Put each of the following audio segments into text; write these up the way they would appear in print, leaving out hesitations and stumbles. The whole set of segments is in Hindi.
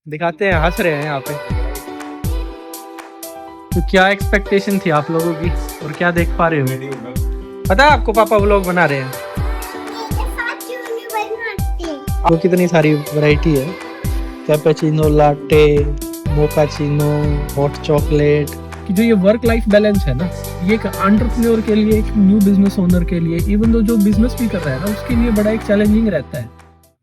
दिखाते हैं, हंस रहे हैं यहाँ पे। तो क्या एक्सपेक्टेशन थी आप लोगों की और क्या देख पा रहे हो? पता है आपको पापा व्लॉग बना रहे हैं। वो कितनी सारी वैरायटी है, कैपेचिनो, लाटे, मोकाचिनो, हॉट चॉकलेट। कि जो ये वर्क लाइफ बैलेंस है ना, ये एक एंटरप्रेन्योर के लिए, एक न्यू बिजनेस ओनर के लिए, इवन दो जो बिजनेस भी कर रहा है ना, उसके लिए बड़ा एक चैलेंजिंग रहता है।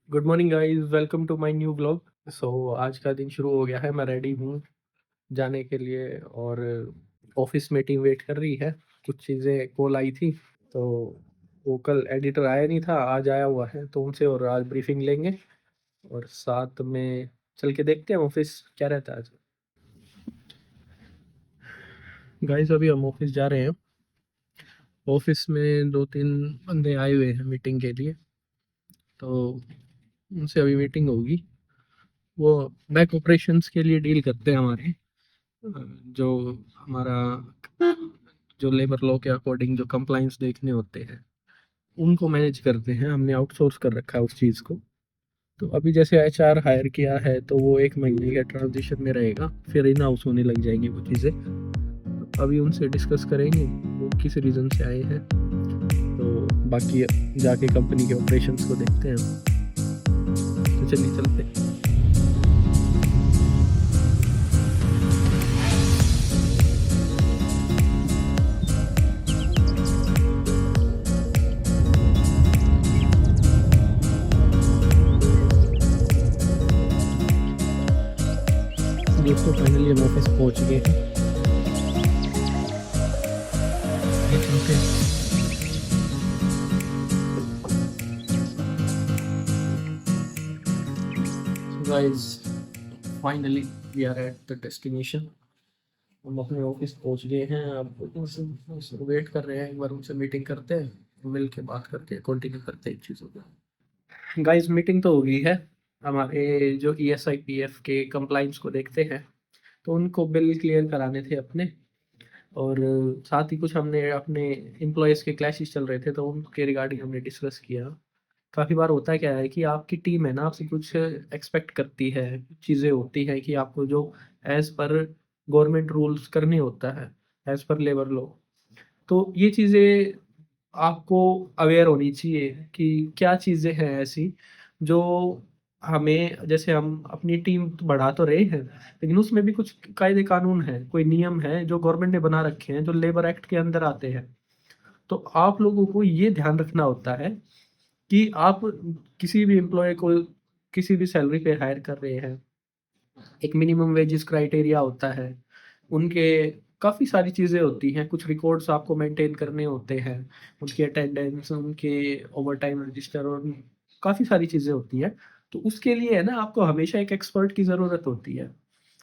Good morning guys, welcome to my new vlog. So आज का दिन शुरू हो गया है, मैं रेडी हूँ जाने के लिए और ऑफिस मीटिंग वेट कर रही है। कुछ चीज़ें कॉल आई थी, तो वो कल एडिटर आया नहीं था, आज आया हुआ है, तो उनसे और आज ब्रीफिंग लेंगे और साथ में चल के देखते हैं ऑफिस क्या रहता है आज। गाइस अभी हम ऑफिस जा रहे हैं। ऑफिस में 2-3 बंदे आए हुए हैं मीटिंग के लिए, तो उनसे अभी मीटिंग होगी। वो बैक ऑपरेशंस के लिए डील करते हैं हमारे, जो हमारा जो लेबर लॉ के अकॉर्डिंग जो कंप्लाइंस देखने होते हैं उनको मैनेज करते हैं। हमने आउटसोर्स कर रखा है उस चीज़ को। तो अभी जैसे एचआर हायर किया है, तो वो 1 महीने के ट्रांजिशन में रहेगा, फिर इन हाउस होने लग जाएंगी वो चीज़ें। तो अभी उनसे डिस्कस करेंगे वो किस रीज़न से आए हैं, तो बाकी जाके कंपनी के ऑपरेशंस को देखते हैं। तो चलिए चलते हैं। दोस्तों फाइनली हम ऑफिस पहुंच गए हैं, ये चलते हैं। Guys finally we are at the destination. हम अपने ऑफिस पहुंच गए हैं। अब उनसे वेट कर रहे हैं, एक बार उनसे मीटिंग करते हैं, मिल के बात करके कंटिन्यू करते हैं चीज़ों को। गाइस मीटिंग तो हो गई है। हमारे जो ESI PF के कंप्लाइंस को देखते हैं, तो उनको बिल क्लियर कराने थे अपने, और साथ ही कुछ हमने अपने एम्प्लॉयज़ के क्लैशेस चल रहे थे, तो उनके रिगार्डिंग हमने डिस्कस किया। काफ़ी बार होता है क्या है कि आपकी टीम है ना, आपसे कुछ एक्सपेक्ट करती है, चीज़ें होती हैं कि आपको जो एज़ पर गवर्नमेंट रूल्स करनी होता है, एज़ पर लेबर लॉ। तो ये चीज़ें आपको अवेयर होनी चाहिए कि क्या चीज़ें हैं ऐसी जो हमें, जैसे हम अपनी टीम तो बढ़ा तो रहे हैं, लेकिन उसमें भी कुछ कायदे कानून हैं, कोई नियम हैं जो गवर्नमेंट ने बना रखे हैं, जो लेबर एक्ट के अंदर आते हैं। तो आप लोगों को ये ध्यान रखना होता है कि आप किसी भी एम्प्लॉय को किसी भी सैलरी पे हायर कर रहे हैं, एक मिनिमम वेजेस क्राइटेरिया होता है, उनके काफ़ी सारी चीज़ें होती हैं, कुछ रिकॉर्ड्स आपको मेंटेन करने होते हैं, उनकी अटेंडेंस, उनके ओवरटाइम रजिस्टर और काफ़ी सारी चीज़ें होती हैं। तो उसके लिए है ना, आपको हमेशा एक एक्सपर्ट की ज़रूरत होती है।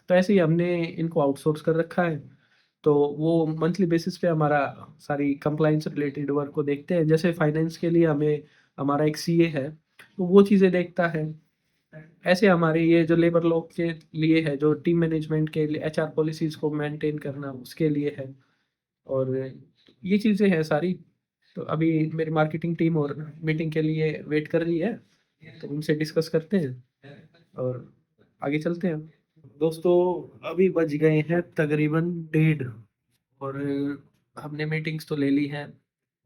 तो ऐसे ही हमने इनको आउटसोर्स कर रखा है, तो वो मंथली बेसिस पे हमारा सारी कंप्लायंस रिलेटेड वर्क को देखते हैं। जैसे फाइनेंस के लिए हमें हमारा एक सीए है, तो वो चीज़ें देखता है। ऐसे हमारे ये जो लेबर लॉ के लिए है, जो टीम मैनेजमेंट के लिए एचआर पॉलिसीज़ को मेंटेन करना उसके लिए है, और ये चीज़ें हैं सारी। तो अभी मेरी मार्केटिंग टीम और मीटिंग के लिए वेट कर रही है, तो उनसे डिस्कस करते हैं और आगे चलते हैं। दोस्तों अभी बज गए हैं तकरीबन 1:30, और हमने मीटिंग्स तो ले ली हैं,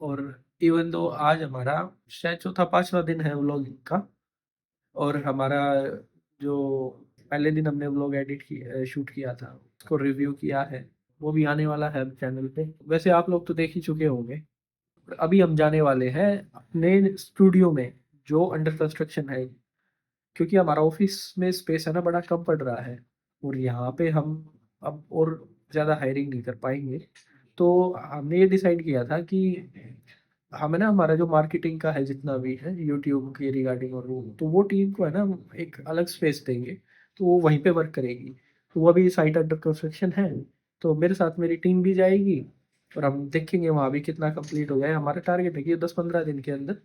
और इवन दो आज हमारा शायद चौथा पांचवा दिन है व्लॉगिंग का, और हमारा जो पहले दिन हमने व्लॉग एडिट किया, शूट किया था, उसको रिव्यू किया है, वो भी आने वाला है चैनल पे। वैसे आप लोग तो देख ही चुके होंगे। अभी हम जाने वाले हैं अपने स्टूडियो में, जो अंडर कंस्ट्रक्शन है, क्योंकि हमारा ऑफिस में स्पेस है ना बड़ा कम पड़ रहा है, और यहाँ पे हम अब और ज़्यादा हायरिंग नहीं कर पाएंगे। तो हमने ये डिसाइड किया था कि हमें ना, हमारा जो मार्केटिंग का है जितना भी है यूट्यूब के रिगार्डिंग और वो, तो वो टीम को है ना हम एक अलग स्पेस देंगे, तो वो वहीं पे वर्क करेगी। तो वो अभी साइट अंडर कंस्ट्रक्शन है, तो मेरे साथ मेरी टीम भी जाएगी, और हम देखेंगे वहाँ भी कितना कंप्लीट हो जाए। हमारा टारगेट है कि 10-15 दिन के अंदर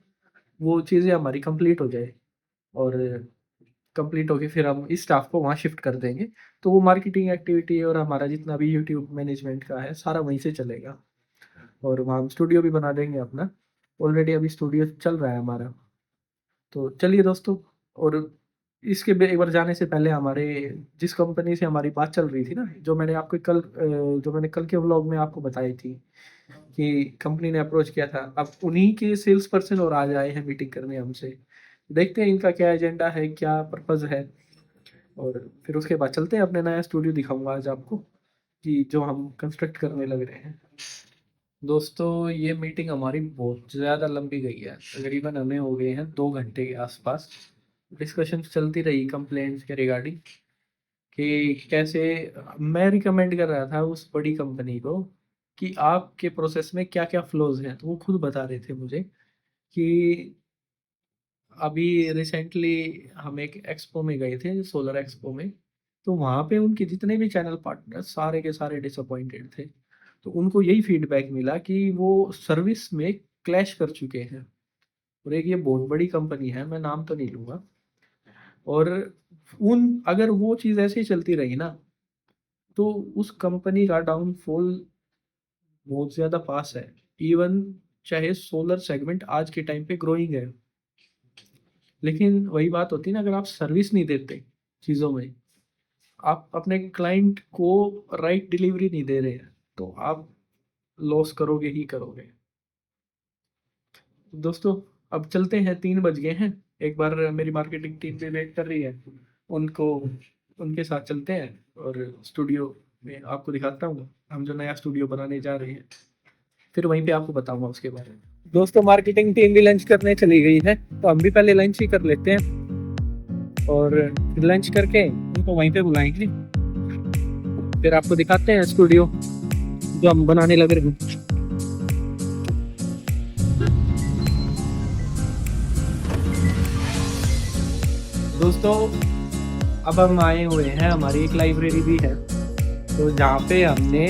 वो चीज़ें हमारी कंप्लीट हो जाए, और कंप्लीट होके फिर हम इस स्टाफ को वहाँ शिफ्ट कर देंगे। तो वो मार्केटिंग एक्टिविटी और हमारा जितना भी यूट्यूब मैनेजमेंट का है सारा वहीं से चलेगा, और वहाँ हम स्टूडियो भी बना देंगे अपना। ऑलरेडी अभी स्टूडियो चल रहा है हमारा। तो चलिए दोस्तों, और एक बार जाने से पहले हमारे जिस कंपनी से हमारी बात चल रही थी ना, जो मैंने कल के व्लॉग में आपको बताई थी कि कंपनी ने अप्रोच किया था, अब उन्हीं के सेल्स पर्सन और आज आए हैं मीटिंग करने हमसे। देखते हैं इनका क्या एजेंडा है, क्या पर्पज़ है, और फिर उसके बाद चलते हैं। अपने नया स्टूडियो दिखाऊंगा आज आपको कि जो हम कंस्ट्रक्ट करने लग रहे हैं। दोस्तों, ये मीटिंग हमारी बहुत ज़्यादा लंबी गई है, तकरीबन हमें हो गए हैं 2 घंटे के आसपास। डिस्कशन चलती रही कंप्लेंट्स के रिगार्डिंग कि कैसे मैं रिकमेंड कर रहा था उस बड़ी कंपनी को कि आपके प्रोसेस में क्या क्या फ्लॉज हैं, तो वो खुद बता रहे थे मुझे कि अभी रिसेंटली हम एक एक्सपो में गए थे, सोलर एक्सपो में, तो वहाँ पे उनके जितने भी चैनल पार्टनर सारे के सारे डिसअपॉइंटेड थे। तो उनको यही फीडबैक मिला कि वो सर्विस में क्लैश कर चुके हैं। और एक ये बहुत बड़ी कंपनी है, मैं नाम तो नहीं लूँगा, और उन अगर वो चीज़ ऐसे ही चलती रही ना, तो उस कंपनी का डाउनफॉल बहुत ज़्यादा पास है। इवन चाहे सोलर सेगमेंट आज के टाइम पे ग्रोइंग है, लेकिन वही बात होती है ना, अगर आप सर्विस नहीं देते चीज़ों में, आप अपने क्लाइंट को राइट डिलीवरी नहीं दे रहे हैं, तो आप लॉस करोगे ही करोगे। दोस्तों, अब चलते हैं, 3 बज गए हैं। एक बार मेरी मार्केटिंग टीम भी वेट कर रही है, उनको उनके साथ चलते हैं और स्टूडियो में आपको दिखाता हूँ हम जो नया स्टूडियो बनाने जा रहे हैं। फिर वहीं पे आपको बताऊंगा उसके बारे में। दोस्तों, मार्केटिंग टीम भी लंच करने चली गई है, तो हम भी पहले लंच ही कर लेते हैं और फिर लंच करके उनको वहीं पे बुलाएंगे। फिर आपको दिखाते हैं स्टूडियो जो हम बनाने लग रहे हैं। दोस्तों, अब हम आए हुए हैं, हमारी एक लाइब्रेरी भी है, तो जहाँ पे हमने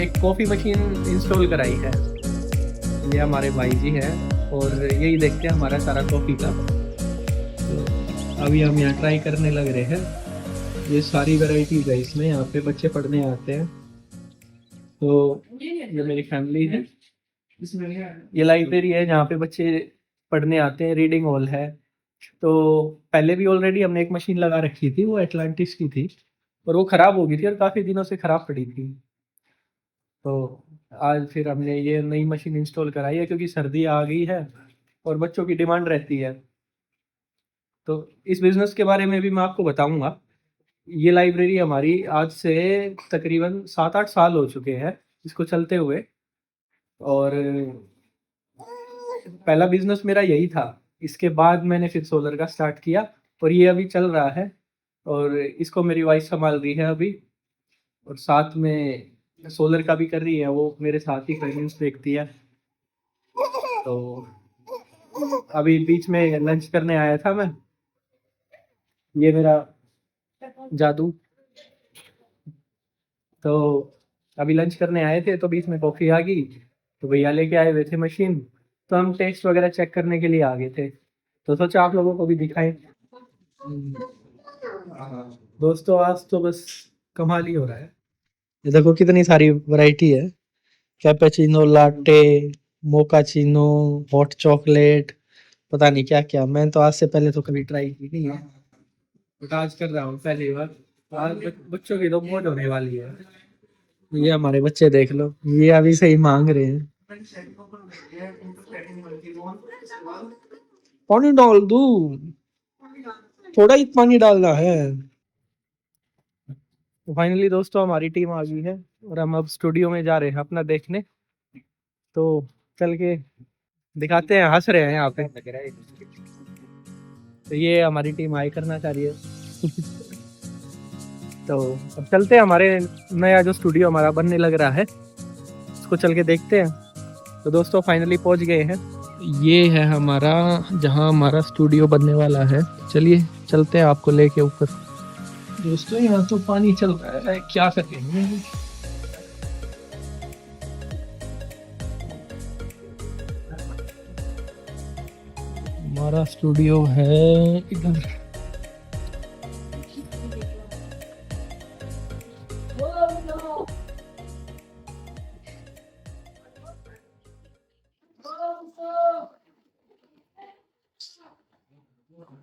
एक कॉफ़ी मशीन इंस्टॉल कराई है। ये हमारे भाई जी हैं और यही देखते हैं हमारा सारा कॉफ़ी का। तो अभी हम यहाँ ट्राई करने लग रहे हैं। ये सारी वैरायटीज है इसमें, यहाँ पे बच्चे पढ़ने आते हैं। तो ये मेरी फैमिली है, ये लाइब्रेरी है जहाँ पे बच्चे पढ़ने आते हैं, रीडिंग हॉल है। तो पहले भी ऑलरेडी हमने एक मशीन लगा रखी थी, वो एटलांटिस की थी, और वो ख़राब हो गई थी और काफ़ी दिनों से ख़राब पड़ी थी। तो आज फिर हमने ये नई मशीन इंस्टॉल कराई है, क्योंकि सर्दी आ गई है और बच्चों की डिमांड रहती है। तो इस बिज़नेस के बारे में भी मैं आपको बताऊंगा। ये लाइब्रेरी हमारी आज से तकरीबन 7-8 साल हो चुके हैं इसको चलते हुए, और पहला बिजनेस मेरा यही था। इसके बाद मैंने फिर सोलर का स्टार्ट किया और ये अभी चल रहा है, और इसको मेरी वाइफ संभाल रही है अभी, और साथ में सोलर का भी कर रही है, वो मेरे साथ ही फाइनेंस देखती है। तो अभी बीच में लंच करने आया था मैं, ये मेरा जादू। तो अभी लंच करने आए थे, तो बीच में कॉफ़ी आ गई, तो भैया लेके आए हुए थे मशीन, तो हम टेस्ट वगैरह चेक करने के लिए आ गए थे, तो सोचा आप लोगों को भी दिखाएं। हाँ दोस्तों, आज तो बस कमाल ही हो रहा है। ये देखो कितनी सारी वैरायटी है, कैपेचिनो, लाटे, मोकाचिनो, हॉट चॉकलेट, पता नहीं क्या क्या। मैं तो आज से पहले तो कभी ट्राई की नहीं है, बट आज कर रहा हूँ पहली बार। आज बच्चों की तो मौज होने वाली है। ये हमारे बच्चे देख लो, ये अभी से ही मांग रहे हैं, पानी डाल दूं, थोड़ा ही पानी डालना है। तो फाइनली दोस्तों, हमारी टीम आ गई है और हम अब स्टूडियो में जा रहे हैं अपना देखने। तो चल के दिखाते हैं, हंस रहे हैं यहाँ पे। तो ये हमारी टीम आई करना चाह रही है। तो अब चलते हैं, हमारे नया जो स्टूडियो हमारा बनने लग रहा है उसको चल के देखते हैं। तो दोस्तों, फाइनली पहुंच गए हैं, ये है हमारा जहां हमारा स्टूडियो बनने वाला है। चलिए चलते हैं आपको लेके ऊपर। दोस्तों, यहाँ तो पानी चल रहा है, क्या करेंगे। हमारा स्टूडियो है इधर।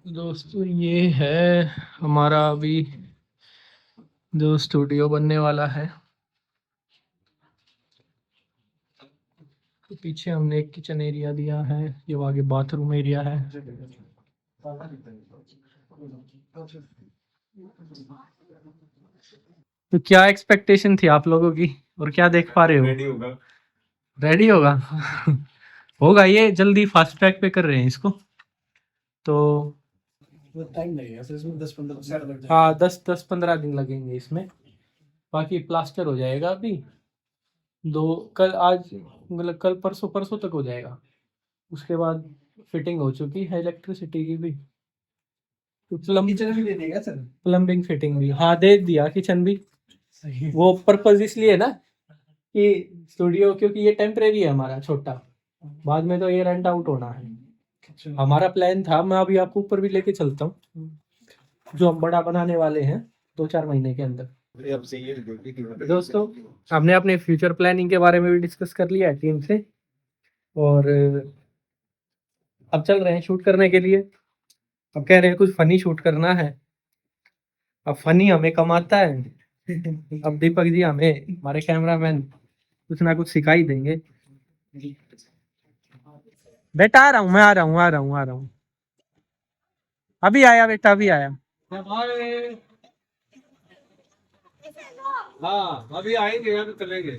दोस्तों ये है हमारा अभी जो स्टूडियो बनने वाला है। तो पीछे हमने एक किचन एरिया दिया है, ये आगे बाथरूम एरिया है। तो क्या एक्सपेक्टेशन थी आप लोगों की और क्या देख पा रहे हो? रेडी होगा। रेडी होगा होगा, ये जल्दी फास्ट ट्रैक पे कर रहे हैं इसको। तो टाइम लगेगा सर इसमें, 10-15 हाँ 10-15 दिन लगेंगे इसमें। बाकी प्लास्टर हो जाएगा अभी दो कल आज मतलब कल परसों परसों तक हो जाएगा। उसके बाद फिटिंग हो चुकी है इलेक्ट्रिसिटी की भी। तो किचन भी दे देगा सर, प्लम्बिंग फिटिंग भी हाँ दे दिया, किचन भी। वो पर्पज इसलिए ना कि स्टूडियो, क्योंकि ये टेम्परेरी है हमारा छोटा, बाद में तो ये रेंट आउट होना है। हमारा प्लान था, मैं अभी आपको ऊपर भी लेके चलता हूँ, जो हम बड़ा बनाने वाले हैं 2-4 महीने के अंदर। दोस्तों हमने अपने फ्यूचर प्लानिंग के बारे में भी डिस्कस कर लिया है टीम से, और अब चल रहे हैं शूट करने के लिए। अब कह रहे हैं कुछ फनी शूट करना है, अब फनी हमें कमाता है अब दीपक जी हमें, हमारे कैमरामैन, कुछ ना कुछ सिखा ही देंगे। बेटा आ रहा हूँ, मैं आ रहा हूँ, आ रहा हूँ, आ रहा हूँ, अभी आया बेटा, अभी आया। हाँ अभी आएंगे, अभी चलेंगे,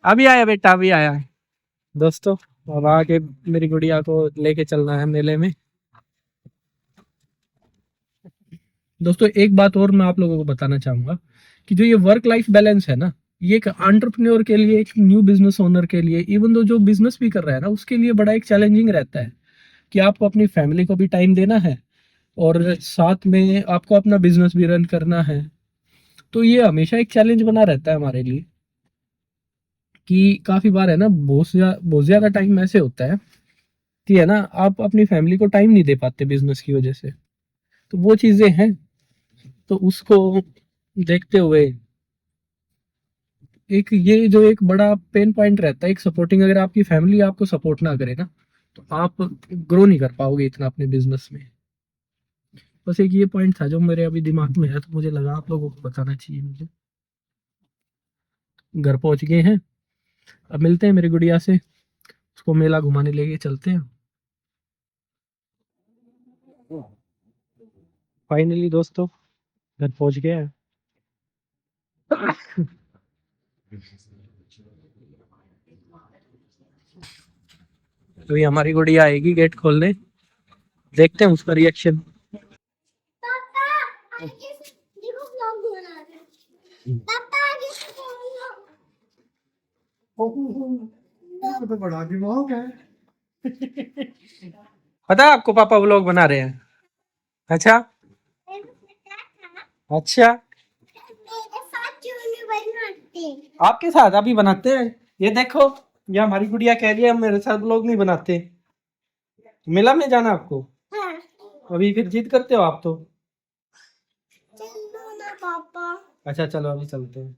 अभी आया बेटा, अभी आया। दोस्तों अब आके मेरी गुड़िया को लेके चलना है मेले में। दोस्तों एक बात और मैं आप लोगों को बताना चाहूंगा कि जो ये वर्क लाइफ बैलेंस है ना, ये एक एंटरप्रेन्योर के लिए, एक न्यू बिजनेस ओनर के लिए, इवन दो जो बिजनेस भी कर रहा है ना, उसके लिए बड़ा एक चैलेंजिंग रहता है कि आपको अपनी फैमिली को भी टाइम देना है और साथ में आपको अपना बिजनेस भी रन करना है। तो ये हमेशा एक चैलेंज बना रहता है हमारे लिए कि काफी बार है ना, बहुत ज्यादा टाइम ऐसे होता है कि है ना, आप अपनी फैमिली को टाइम नहीं दे पाते बिजनेस की वजह से। तो वो चीजें हैं, तो उसको देखते हुए एक ये जो एक बड़ा पेन पॉइंट रहता है, एक सपोर्टिंग, अगर आपकी फैमिली आपको सपोर्ट ना करे ना, तो आप ग्रो नहीं कर पाओगे इतना अपने बिजनेस में। बस एक ये पॉइंट था जो मेरे अभी दिमाग में है, तो मुझे लगा आप लोगों को बताना चाहिए मुझे। घर पहुंच गए हैं, अब मिलते हैं मेरी गुड़िया से, उसको मेला घुमाने लेके चलते हैं। फाइनली दोस्तों घर पहुंच गए हैं। अभी हमारी गुड़िया आएगी गेट खोलने, देखते हैं उसका रिएक्शन। पापा आज देखो व्लॉग बना रहे हैं। पापा आज तो बड़ा दिमाग है पता है आपको, पापा व्लॉग बना रहे हैं। अच्छा अच्छा, मेरे साथ क्यों नहीं बनाते? आपके साथ अभी बनाते हैं, ये देखो, ये हमारी गुड़िया कह रही है हम मेरे साथ व्लॉग नहीं बनाते। मेला में जाना आपको? हाँ। अभी फिर जिद करते हो आप तो। चलो ना पापा। अच्छा चलो अभी चलते हैं।